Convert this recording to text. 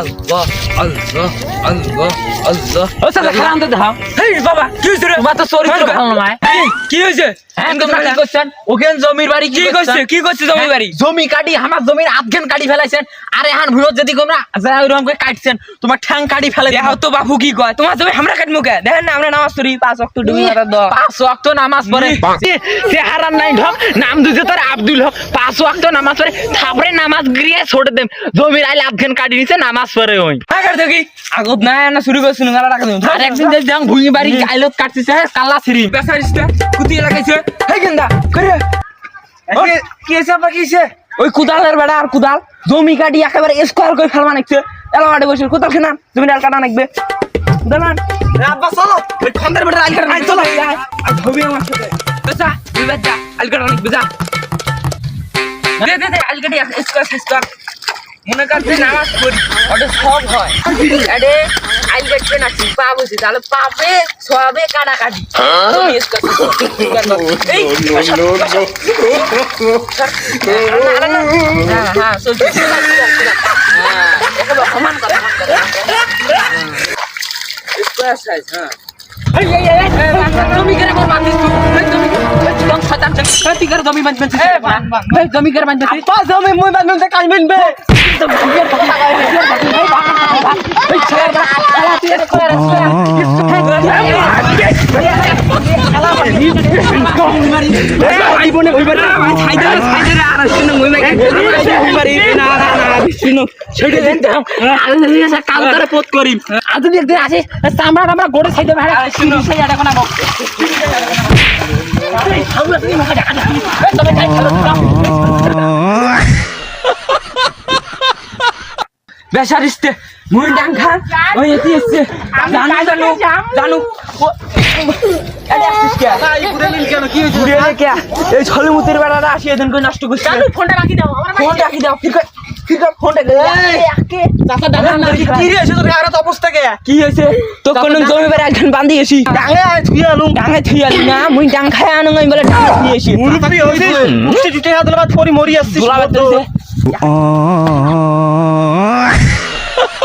আল্লাহ আল্লাহ আল্লাহ আল্লাহ ও সালা খারাপ তো দাও এই বাবা কি হইছে রে বাবা তো চরিত্র ভালো নয় কি হইছে তোমরা কি করছেন ওখান জমির বাড়ি কি করছে জমির বাড়ি জমি কাটি আমার জমির আধখান কাটি ফেলাইছেন আরে হান ভুরত যদি তোমরা এরকম করে কাটছেন তোমার ঠ্যাং কাটি ফেলে দেখো তো বাপু কি কয় তোমার জমি আমরা কাটমু কে দেখেন না আমরা নামাজ পড়ি 5 ওয়াক্ত ডুবি মারা দাও 5 ওয়াক্ত নামাজ পড়ে সে হারান নাই ঢক নাম দুজে তোর আব্দুল হক 5 ওয়াক্ত নামাজ পড়ে তারপরে নামাজ গিয়ে ছোট দেম জমির আইলে আধখান কাটি নিছে নামাজ পড়ে হই আগার দেখি আগত না না শুরু করছিস না রাখা দেব আর একদিন দেখ ভুঁই বাড়ি আইলত কাটছিস কালা ছিরি বেসারিসটা কুতি লাগাইছে এই গেন্দা করে কি এসে বাকিছে ওই কুদালের বেড়া আর কুদাল জমি কাটি একেবারে স্কোয়ার করে ফেলবা নাকছে এলা মাঠে বসে কুদাল খেনা জমি ডাল কাটা নাকবে কুদালান আব্বা চলো ওই খন্দের বেড়া আল কাটা নাই চলো আর ধবি আমার সাথে বেসা তুই বাচ্চা আল কাটা নাকবে যা দে আল কাটি স্কোয়ার মনে করছে নামাজ পড়ি ওটা সব হয় আরে আইল কাটবে না কি পাপ হইছে তাহলে পাপে সবে কাটাকাটি তুমি এই হ্যাঁ চলছে এটা সমান কথা স্কয়ার সাইজ হ্যাঁ তুমি করে বল মানছিস তুমি কোন শতান তুই করে জমি বানছিস ভাই জমি করে বানছিস পা জমি মই বানতে কাই বানবে আমরা গোড়ে সাইডে বেসারিস্তে মুই ডাঙ্গা ওই এতি এসে জানু আরে আসিস কে এই ঘুরে নিন কেন কি হইছে ঘুরে কে এই ছলমুতির বেড়াটা আসি এদিন কই নষ্ট করছিস জানু ফোনটা রাখি দাও ফির ফোনটা দে একে চাচা দাদা না কি রে এসে তো আর অবস্থা কে কি হইছে তো কোন জমি বেড়া একজন বাঁধি এসি ডাঙ্গা থুইয়ালু না মুই ডাং খায় আনো আমি বলে ডাঙ্গা থুই এসি মুরু পাবি হইছে মুষ্টি দিতে হাত লাগা পরি মরি আসছিস